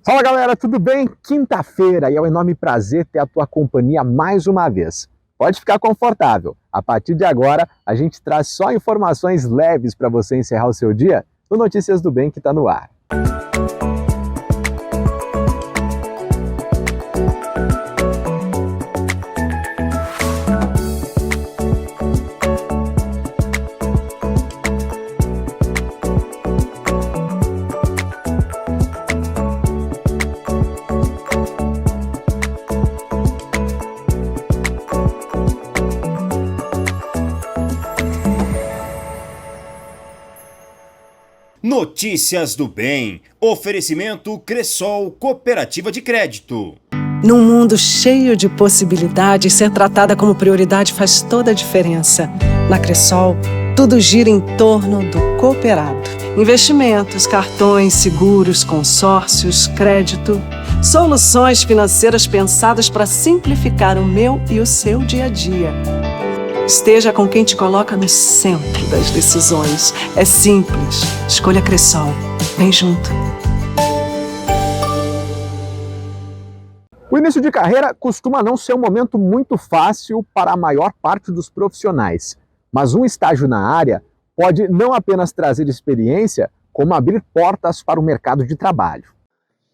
Fala galera, tudo bem? Quinta-feira e é um enorme prazer ter a tua companhia mais uma vez. Pode ficar confortável. A partir de agora, a gente traz só informações leves para você encerrar o seu dia no Notícias do Bem que está no ar. Notícias do Bem. Oferecimento Cressol Cooperativa de Crédito. Num mundo cheio de possibilidades, ser tratada como prioridade faz toda a diferença. Na Cressol, tudo gira em torno do cooperado. Investimentos, cartões, seguros, consórcios, crédito. Soluções financeiras pensadas para simplificar o meu e o seu dia a dia. Esteja com quem te coloca no centro das decisões. É simples. Escolha Cressol. Vem junto. O início de carreira costuma não ser um momento muito fácil para a maior parte dos profissionais. Mas um estágio na área pode não apenas trazer experiência, como abrir portas para o mercado de trabalho.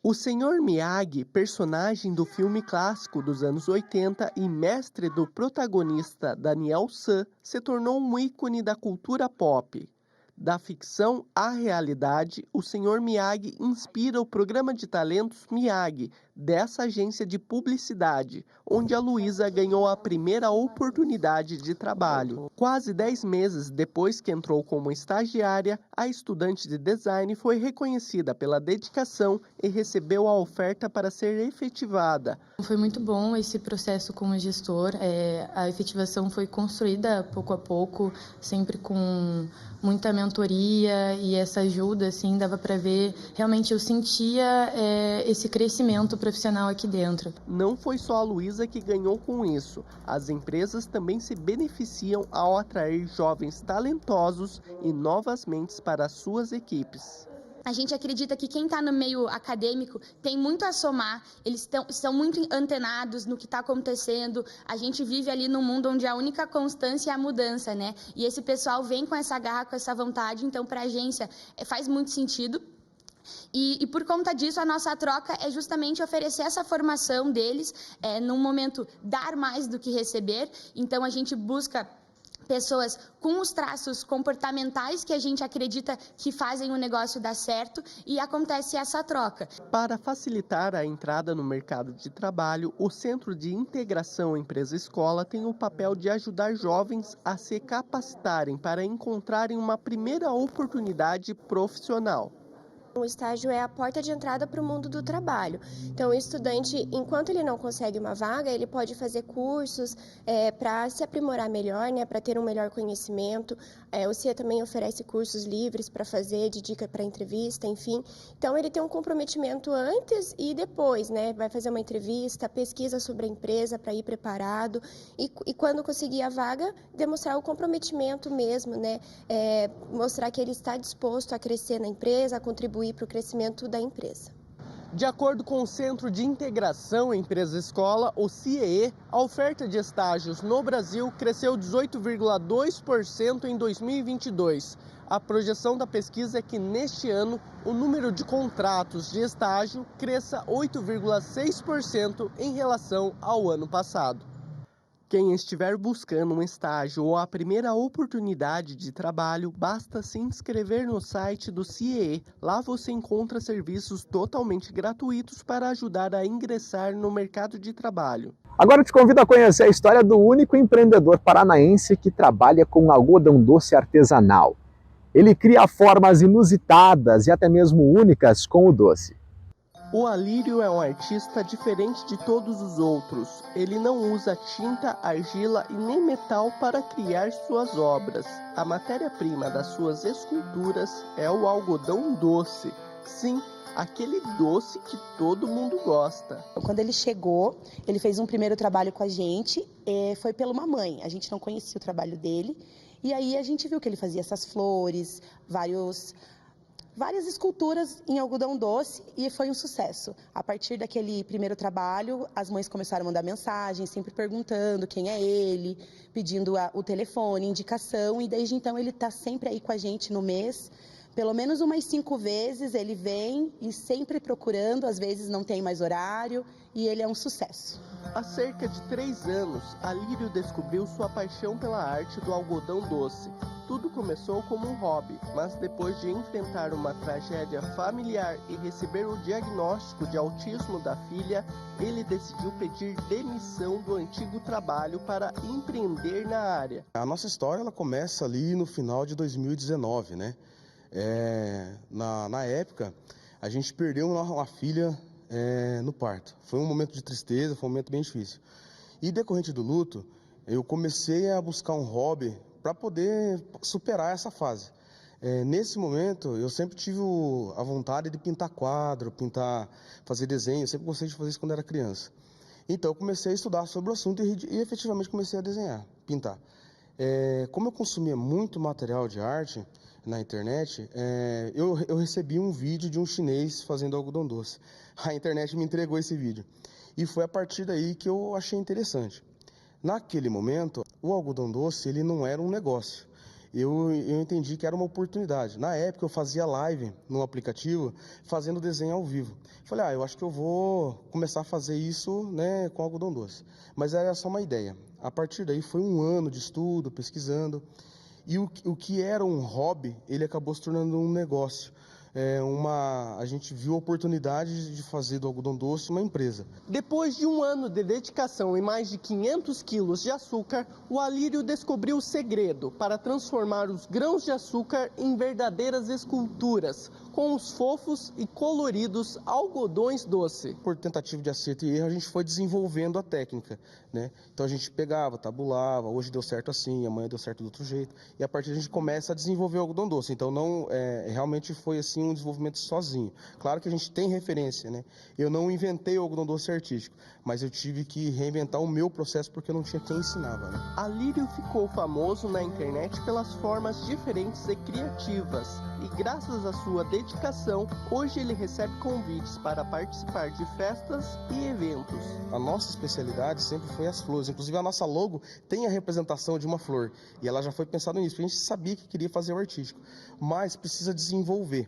O Sr. Miyagi, personagem do filme clássico dos anos 80 e mestre do protagonista Daniel San, se tornou um ícone da cultura pop. Da ficção à realidade, o Sr. Miyagi inspira o programa de talentos Miyagi, dessa agência de publicidade, onde a Luísa ganhou a primeira oportunidade de trabalho. Quase 10 meses depois que entrou como estagiária, a estudante de design foi reconhecida pela dedicação e recebeu a oferta para ser efetivada. Foi muito bom esse processo como gestor. A efetivação foi construída pouco a pouco, sempre com muita mentoria e essa ajuda, assim, dava para ver. Realmente eu sentia esse crescimento profissional aqui dentro. Não foi só a Luísa que ganhou com isso. As empresas também se beneficiam ao atrair jovens talentosos e novas mentes para as suas equipes. A gente acredita que quem está no meio acadêmico tem muito a somar, eles estão muito antenados no que está acontecendo. A gente vive ali num mundo onde a única constância é a mudança, né? E esse pessoal vem com essa garra, com essa vontade, então para a agência faz muito sentido. E por conta disso, a nossa troca é justamente oferecer essa formação deles, num momento dar mais do que receber. Então a gente busca pessoas com os traços comportamentais que a gente acredita que fazem o negócio dar certo e acontece essa troca. Para facilitar a entrada no mercado de trabalho, o Centro de Integração Empresa-Escola tem o papel de ajudar jovens a se capacitarem para encontrarem uma primeira oportunidade profissional. O estágio é a porta de entrada para o mundo do trabalho. Então, o estudante, enquanto ele não consegue uma vaga, ele pode fazer cursos para se aprimorar melhor, né, para ter um melhor conhecimento. O CIA também oferece cursos livres para fazer, de dica para entrevista, enfim. Então, ele tem um comprometimento antes e depois, né? Vai fazer uma entrevista, pesquisa sobre a empresa para ir preparado. E quando conseguir a vaga, demonstrar o comprometimento mesmo, né? Mostrar que ele está disposto a crescer na empresa, a contribuir para o crescimento da empresa. De acordo com o Centro de Integração Empresa-Escola, o CIEE, a oferta de estágios no Brasil cresceu 18,2% em 2022. A projeção da pesquisa é que neste ano o número de contratos de estágio cresça 8,6% em relação ao ano passado. Quem estiver buscando um estágio ou a primeira oportunidade de trabalho, basta se inscrever no site do CIEE. Lá você encontra serviços totalmente gratuitos para ajudar a ingressar no mercado de trabalho. Agora eu te convido a conhecer a história do único empreendedor paranaense que trabalha com algodão doce artesanal. Ele cria formas inusitadas e até mesmo únicas com o doce. O Alírio é um artista diferente de todos os outros. Ele não usa tinta, argila e nem metal para criar suas obras. A matéria-prima das suas esculturas é o algodão doce. Sim, aquele doce que todo mundo gosta. Quando ele chegou, ele fez um primeiro trabalho com a gente, foi pela uma mãe. A gente não conhecia o trabalho dele. E aí a gente viu que ele fazia essas flores, vários várias esculturas em algodão doce e foi um sucesso. A partir daquele primeiro trabalho, as mães começaram a mandar mensagem, sempre perguntando quem é ele, pedindo o telefone, indicação, e desde então ele está sempre aí com a gente no mês. Pelo menos umas 5 vezes ele vem e sempre procurando, às vezes não tem mais horário, e ele é um sucesso. Há cerca de 3 anos, Alírio descobriu sua paixão pela arte do algodão doce. Tudo começou como um hobby, mas depois de enfrentar uma tragédia familiar e receber o diagnóstico de autismo da filha, ele decidiu pedir demissão do antigo trabalho para empreender na área. A nossa história ela começa ali no final de 2019, né? Na época, a gente perdeu uma filha no parto. Foi um momento de tristeza, foi um momento bem difícil. E decorrente do luto, eu comecei a buscar um hobby para poder superar essa fase. Nesse momento, eu sempre tive a vontade de pintar quadro, fazer desenho. Eu sempre gostei de fazer isso quando era criança. Então, eu comecei a estudar sobre o assunto e efetivamente comecei a desenhar, pintar. Como eu consumia muito material de arte na internet, eu recebi um vídeo de um chinês fazendo algodão doce. A internet me entregou esse vídeo. E foi a partir daí que eu achei interessante. Naquele momento, o algodão doce ele não era um negócio. Eu entendi que era uma oportunidade. Na época, eu fazia live no aplicativo, fazendo desenho ao vivo. Falei, eu acho que eu vou começar a fazer isso, né, com algodão doce. Mas era só uma ideia. A partir daí, foi um ano de estudo, pesquisando. E o que era um hobby, ele acabou se tornando um negócio. A gente viu a oportunidade de fazer do algodão doce uma empresa. Depois de um ano de dedicação e mais de 500 quilos de açúcar, o Alírio descobriu o segredo para transformar os grãos de açúcar em verdadeiras esculturas, com os fofos e coloridos algodões doce. Por tentativa de acerto e erro, a gente foi desenvolvendo a técnica, né? Então a gente pegava, tabulava, hoje deu certo assim, amanhã deu certo do outro jeito, e a partir daí a gente começa a desenvolver o algodão doce. Então realmente foi assim um desenvolvimento sozinho. Claro que a gente tem referência, né? Eu não inventei o algodão doce artístico, mas eu tive que reinventar o meu processo porque eu não tinha quem ensinava, né? Alírio ficou famoso na internet pelas formas diferentes e criativas, e graças à sua dedicação, hoje ele recebe convites para participar de festas e eventos. A nossa especialidade sempre foi as flores, inclusive a nossa logo tem a representação de uma flor, e ela já foi pensada nisso, porque a gente sabia que queria fazer o artístico, mas precisa desenvolver.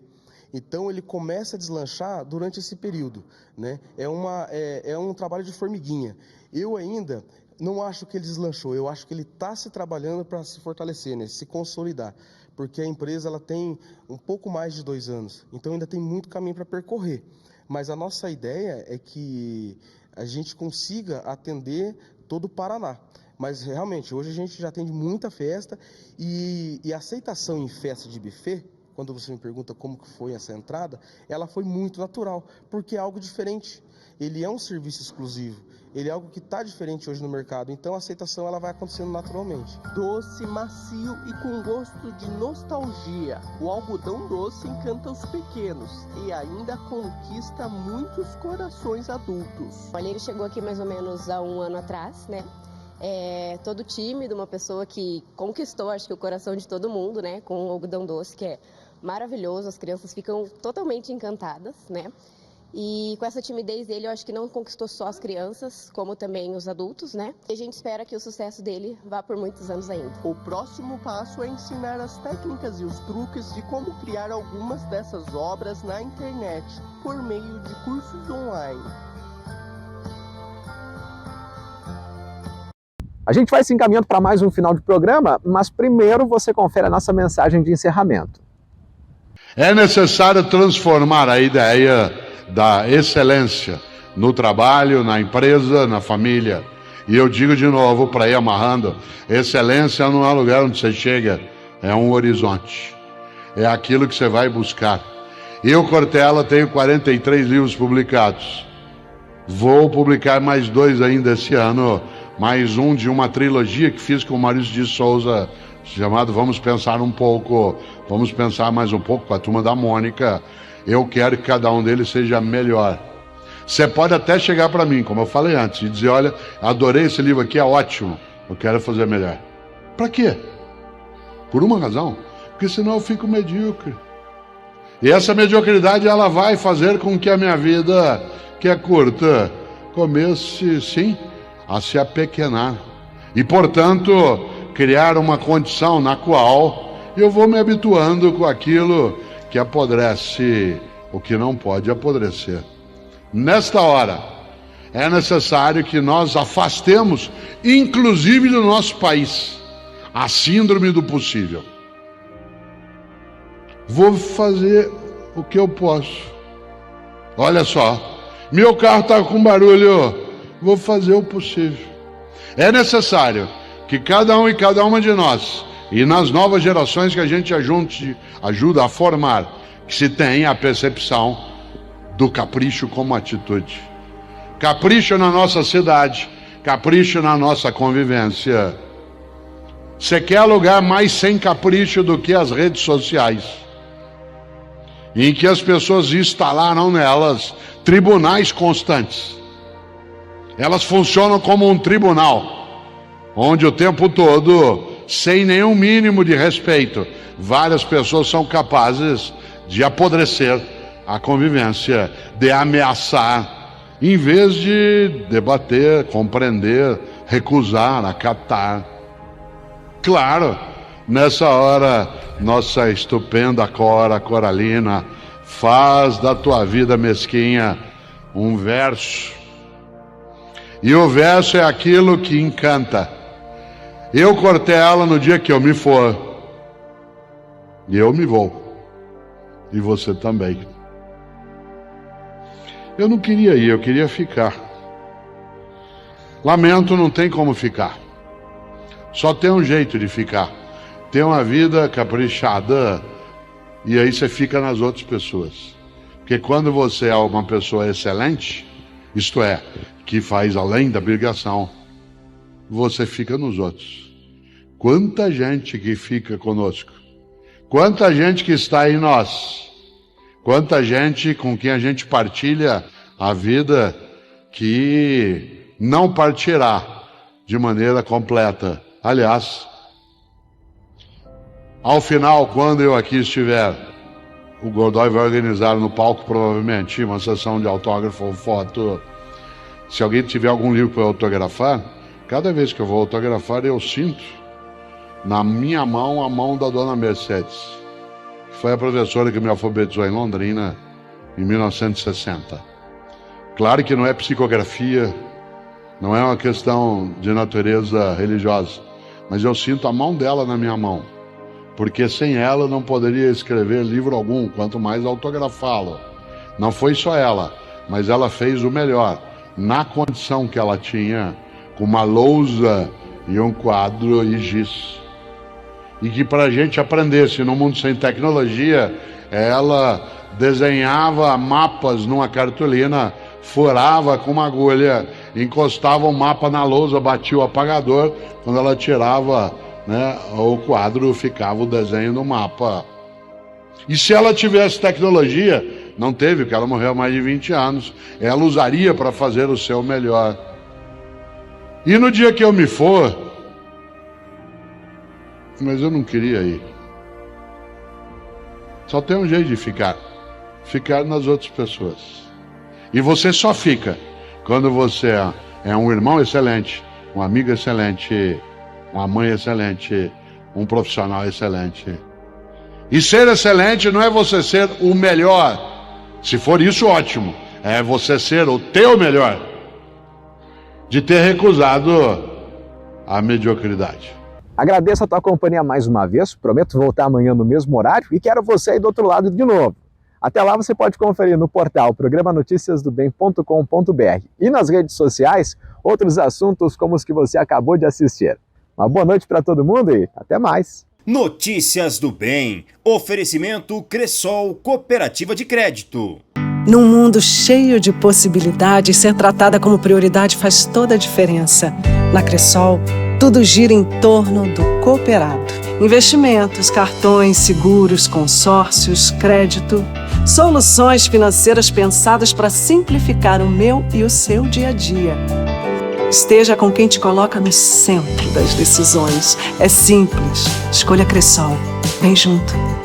Então ele começa a deslanchar durante esse período, né? É um trabalho de formiguinha. Eu ainda não acho que ele deslanchou, eu acho que ele está se trabalhando para se fortalecer, né? Se consolidar, porque a empresa ela tem um pouco mais de 2 anos, então ainda tem muito caminho para percorrer. Mas a nossa ideia é que a gente consiga atender todo o Paraná. Mas realmente, hoje a gente já atende muita festa e a aceitação em festa de buffet, quando você me pergunta como que foi essa entrada, ela foi muito natural, porque é algo diferente. Ele é um serviço exclusivo, ele é algo que está diferente hoje no mercado, então a aceitação ela vai acontecendo naturalmente. Doce, macio e com gosto de nostalgia, o algodão doce encanta os pequenos e ainda conquista muitos corações adultos. O Alírio chegou aqui mais ou menos há 1 ano atrás, né? Todo tímido, uma pessoa que conquistou, acho que o coração de todo mundo, né? Com o algodão doce, que é maravilhoso, as crianças ficam totalmente encantadas, né? E com essa timidez dele, eu acho que não conquistou só as crianças, como também os adultos, né? E a gente espera que o sucesso dele vá por muitos anos ainda. O próximo passo é ensinar as técnicas e os truques de como criar algumas dessas obras na internet, por meio de cursos online. A gente vai se encaminhando para mais um final de programa, mas primeiro você confere a nossa mensagem de encerramento. É necessário transformar a ideia da excelência no trabalho, na empresa, na família. E eu digo de novo, para ir amarrando, excelência não é um lugar onde você chega, é um horizonte. É aquilo que você vai buscar. Eu, Cortella, tenho 43 livros publicados. Vou publicar mais 2 ainda esse ano, mais um de uma trilogia que fiz com o Maurício de Souza, chamado Vamos Pensar um Pouco, vamos pensar mais um pouco com a turma da Mônica. Eu quero que cada um deles seja melhor. Você pode até chegar para mim, como eu falei antes, e dizer, olha, adorei esse livro aqui, é ótimo, eu quero fazer melhor. Para quê? Por uma razão, porque senão eu fico medíocre. E essa mediocridade ela vai fazer com que a minha vida, que é curta, comece, sim, a se apequenar. E, portanto, criar uma condição na qual eu vou me habituando com aquilo que apodrece o que não pode apodrecer. Nesta hora, é necessário que nós afastemos, inclusive do nosso país, a síndrome do possível. Vou fazer o que eu posso. Olha só, meu carro está com barulho, vou fazer o possível. É necessário que cada um e cada uma de nós, e nas novas gerações que a gente ajuda a formar, que se tenha a percepção do capricho como atitude. Capricho na nossa cidade, capricho na nossa convivência. Você quer lugar mais sem capricho do que as redes sociais, em que as pessoas instalaram nelas tribunais constantes. Elas funcionam como um tribunal, onde o tempo todo, sem nenhum mínimo de respeito, várias pessoas são capazes de apodrecer a convivência, de ameaçar, em vez de debater, compreender, recusar, acatar. Claro, nessa hora, nossa estupenda Coralina faz da tua vida mesquinha um verso. E o verso é aquilo que encanta. Eu cortei ela no dia que eu me for. E eu me vou. E você também. Eu não queria ir, eu queria ficar. Lamento, não tem como ficar. Só tem um jeito de ficar. Ter uma vida caprichada, e aí você fica nas outras pessoas. Porque quando você é uma pessoa excelente, isto é, que faz além da obrigação, você fica nos outros. Quanta gente que fica conosco, quanta gente que está em nós, quanta gente com quem a gente partilha a vida que não partirá de maneira completa. Aliás, ao final, quando eu aqui estiver, o Godoy vai organizar no palco provavelmente uma sessão de autógrafo ou foto. Se alguém tiver algum livro para autografar, cada vez que eu vou autografar, eu sinto na minha mão a mão da dona Mercedes, que foi a professora que me alfabetizou em Londrina em 1960. Claro que não é psicografia, não é uma questão de natureza religiosa, mas eu sinto a mão dela na minha mão, porque sem ela eu não poderia escrever livro algum, quanto mais autografá-lo. Não foi só ela, mas ela fez o melhor, na condição que ela tinha, com uma lousa e um quadro e giz. E que para a gente aprendesse no mundo sem tecnologia, ela desenhava mapas numa cartolina, furava com uma agulha, encostava o mapa na lousa, batia o apagador, quando ela tirava, né, o quadro, ficava o desenho do mapa. E se ela tivesse tecnologia, não teve, porque ela morreu há mais de 20 anos, ela usaria para fazer o seu melhor. E no dia que eu me for, mas eu não queria ir. Só tem um jeito de ficar nas outras pessoas. E você só fica quando você é um irmão excelente, um amigo excelente, uma mãe excelente, um profissional excelente. E ser excelente não é você ser o melhor. Se for isso, ótimo. É você ser o teu melhor. De ter recusado a mediocridade. Agradeço a tua companhia mais uma vez, prometo voltar amanhã no mesmo horário e quero você aí do outro lado de novo. Até lá você pode conferir no portal programanoticiasdobem.com.br e nas redes sociais outros assuntos como os que você acabou de assistir. Uma boa noite para todo mundo e até mais. Notícias do Bem. Oferecimento Cressol Cooperativa de Crédito. Num mundo cheio de possibilidades, ser tratada como prioridade faz toda a diferença. Na Cressol, tudo gira em torno do cooperado. Investimentos, cartões, seguros, consórcios, crédito. Soluções financeiras pensadas para simplificar o meu e o seu dia a dia. Esteja com quem te coloca no centro das decisões. É simples. Escolha Cressol. Vem junto.